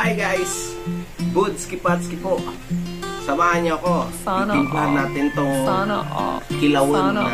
Hi guys! Budski Patski po. Samahan niyo ako. Itimplahan natin tong kilawin na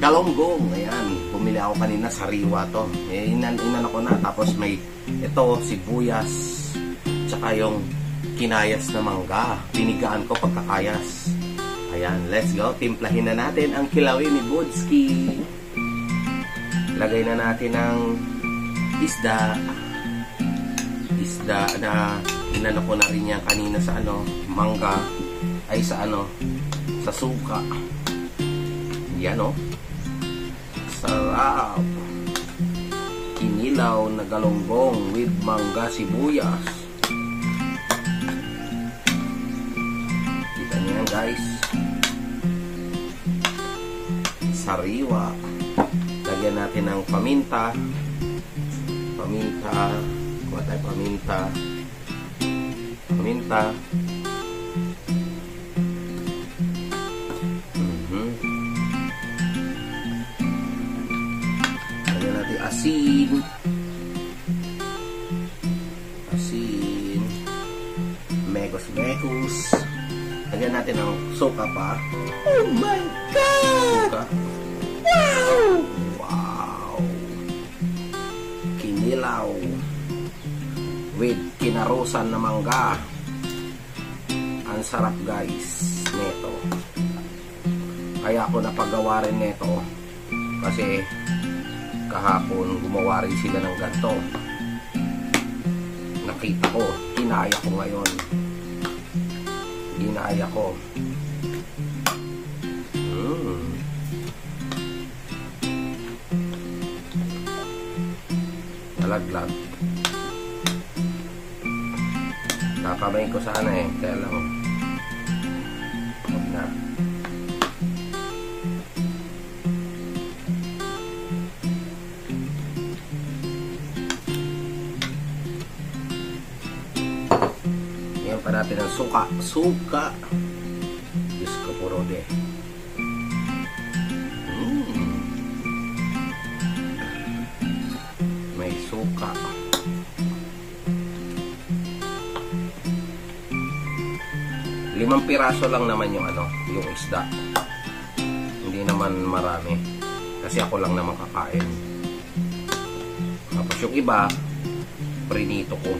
galonggong. Ayan. Bumili ako kanina sariwa to. Inan ko na. Tapos may ito, sibuyas. Tsaka yung kinayas na mangga. Pinigaan ko pagkakayas. Ayan. Let's go. Timplahin na natin ang kilawin ni Budski. Lagay na natin ang isda na inano ko na rin yan kanina sa mangga ay sa sa suka. Yan sarap, kinilaw na galonggong with mangga sibuyas. Kita niyo yan guys, sariwa. Lagyan natin ng paminta. Kuha tayo paminta. Lagyan natin asin. Megos. Lagyan natin ng suka pa. Oh my God! Suka. Wow! Kinilaw with kinarusan na mangga. Ang sarap guys neto. Kaya ako napagawa rin neto kasi kahapon gumawa rin sila ng ganito. Nakita ko, ginaya ko ngayon. Nalaglag. Nakamain ko sana kaya lang huwag na. Ngayon pa natin ang suka. Diyos ko puro may suka. Limang piraso lang naman yung yung isda. Hindi naman marami. Kasi ako lang naman kakain. Tapos yung iba, prinito ko.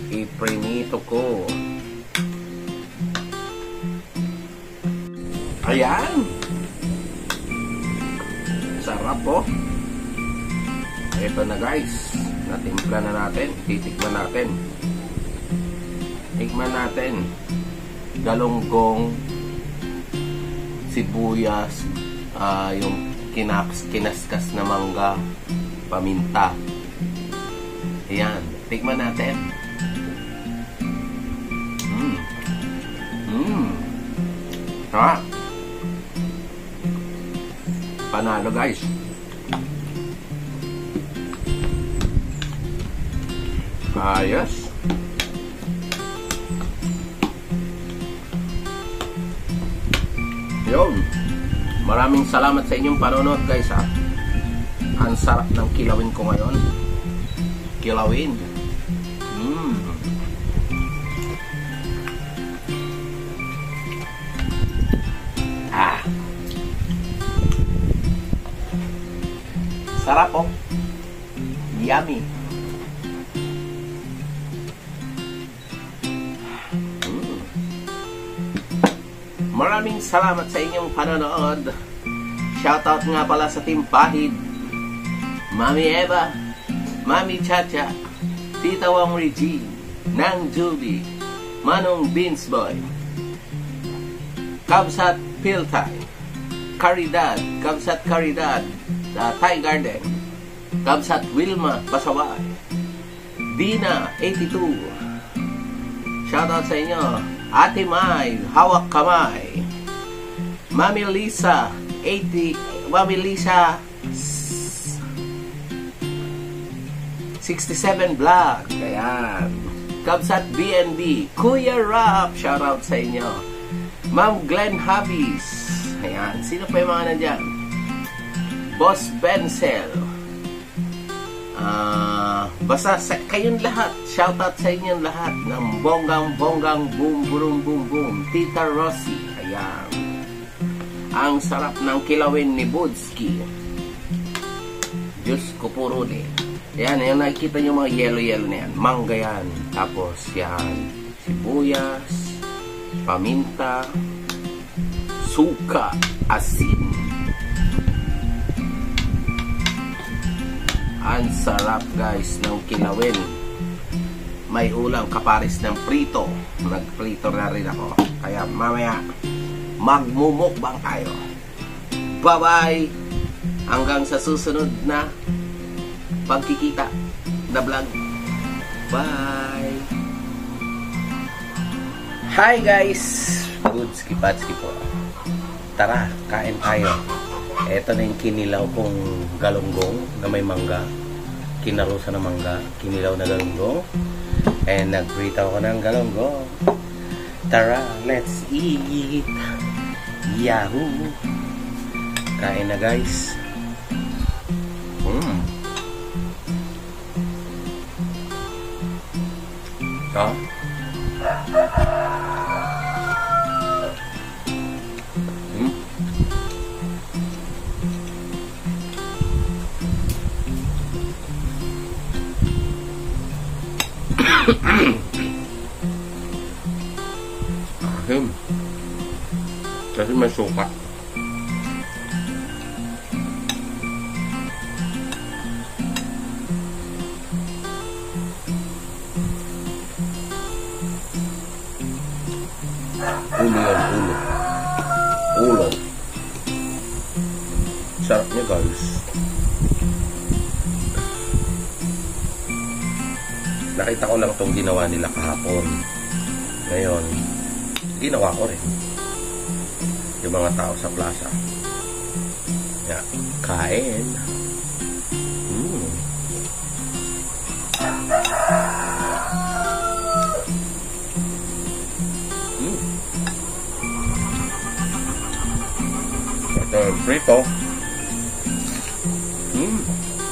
I-prinito ko. Ayan! Sarap po. Ito na guys. Natimpla na natin. Titikman natin. Galonggong, sibuyas, yung kinaskas na mangga, paminta. Ayan, tikman natin. Panalo guys. Ayos. Yun. Maraming salamat sa inyong panonood guys Ang sarap ng kilawin ko ngayon. Kilawin. Sarap Yummy. Maraming salamat sa inyong panonood. Shoutout nga pala sa Team Pahid, Mami Eva, Mami Chacha, Tita Wong Regine, Nang Judy, Manong Beans Boy, Kabsat Piltay, Caridad, Thai Garden, Kabsat Wilma Pasaway, Dina 82. Shoutout sa inyo. Ate May, hawak kamay. Mami Lisa 67 vlog. Ayan. Kabsat BNB, Kuya Rap, shoutout sa inyo. Ma'am Glenn Habis. Ayan, sino pa yung mga nandyan? Boss Benzel. Basta kayong lahat, shoutout sa inyong lahat ng bonggang boom boom boom boom. Tita Rosie, ayan. Ang sarap ng kilawin ni Budski. Diyos ko puro din. Ayan, yung nakikita nyo mga yellow na yan. Mangga yan. Tapos yan, sibuyas, paminta, suka, asin. Ang sarap guys ng kilawin. May ulam kaparis ng prito. Nagprito na rin ako. Kaya mamaya magmumukbang tayo. Bye bye. Hanggang sa susunod na pagkikita na vlog. Bye. Hi guys. Budski Patski po. Tara, kain tayo. Ito na yung kinilaw kong galunggong na may mangga. Kinarusa ng mangga. Kinilaw na galunggong. And nagprito ako ng galunggong. Tara, let's eat. Yahoo! Kain na guys. Ha? Ahem. Kasi may suka. Ulo yan, ulo. Ulo. Sarap niya guys. Nakita ko lang itong ginawa nila kahapon. Ngayon, ginawa ko rin. Yung mga tao sa plaza. Yeah. Kain. Ito yung prito.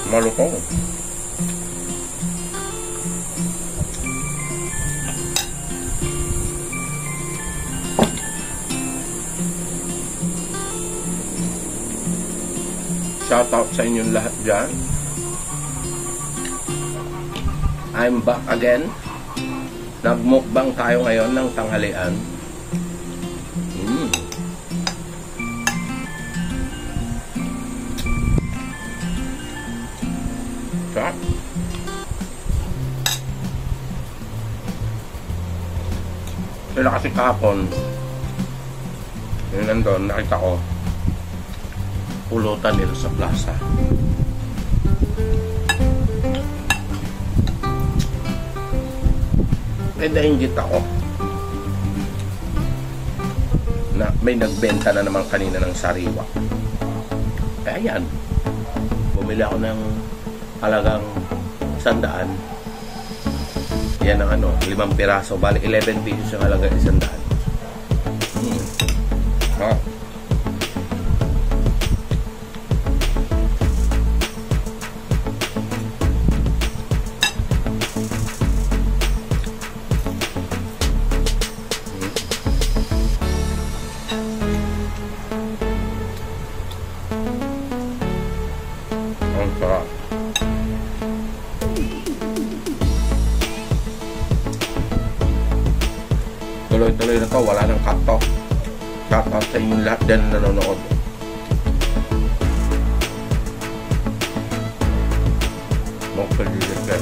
Malutong. Shoutout sa inyong lahat dyan. I'm back again. Nagmukbang tayo ngayon ng tanghalian. Sarap. Sila kasi kahapon, yun nandun, nakita ko pulutan nila sa plaza. Eh, nainggit ako na may nagbenta na naman kanina ng sariwa. Kaya yan, bumili ako ng halagang 100. Yan ang 5 piraso, bali 11 pesos yung halagang 100. Ang sarap. Tuloy-tuloy na to, wala nang cut-off. Shoutout sa inyong lahat din na nanonood. Magpaliligyan.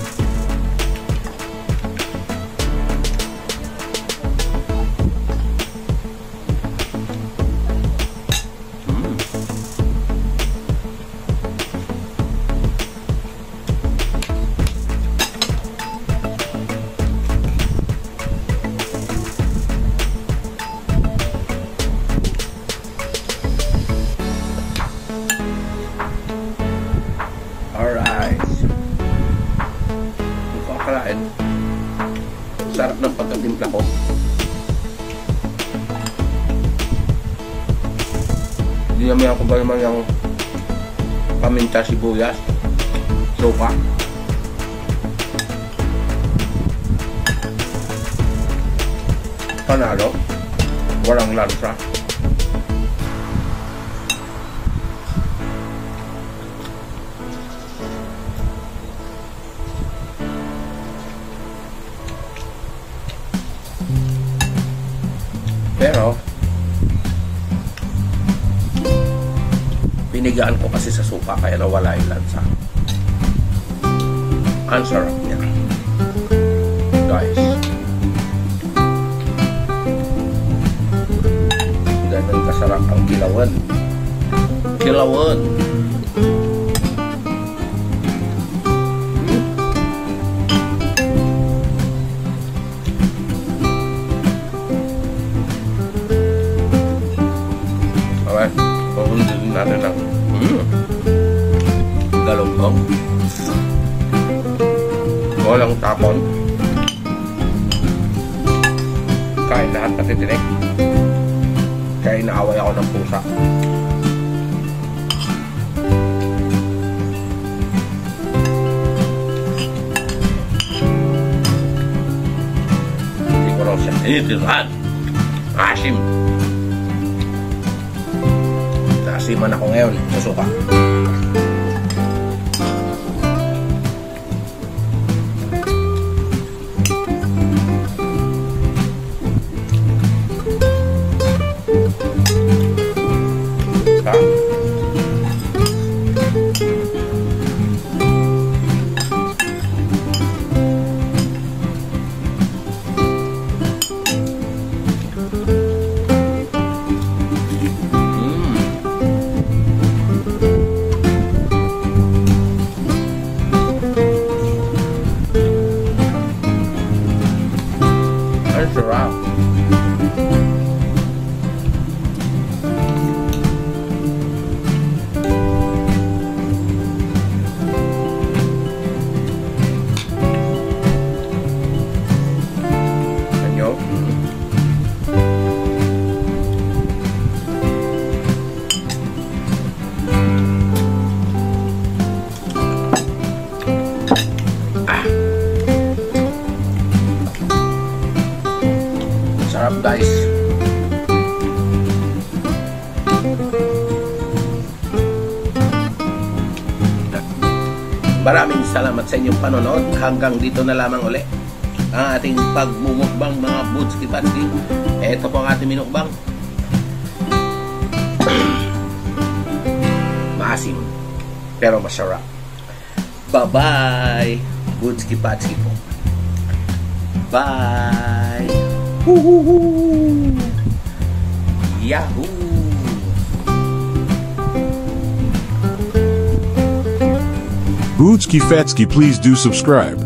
Sarap ng pagkatimpla ko. Dinamihan ko ba naman yung paminta, sibuyas, suka. Panalo. Walang lansa. Pero pinigaan ko kasi sa suka kaya nawala yung lansa. Ang sarap niya, guys. Ganun kasarap ang kilawan. Kilawan. Alright, pupuntin natin ang galunggong. Walang tapon. Kain lahat na titinik. Kaya inaaway ako ng pusa. Hindi ko raw siya tinitiran. Asim. Naasiman ako ngayon sa suka. Sarap. Anyo? Sarap, guys. Maraming salamat sa inyong panonood. Hanggang dito na lamang uli ang ating pagmumukbang, mga Budski-Patski. Ito po ang ating minukbang. Maasim pero masarap. Bye-bye, Budski-Patski po. Bye. Woohoo! Yahoo! Budski-Fatski, please do subscribe.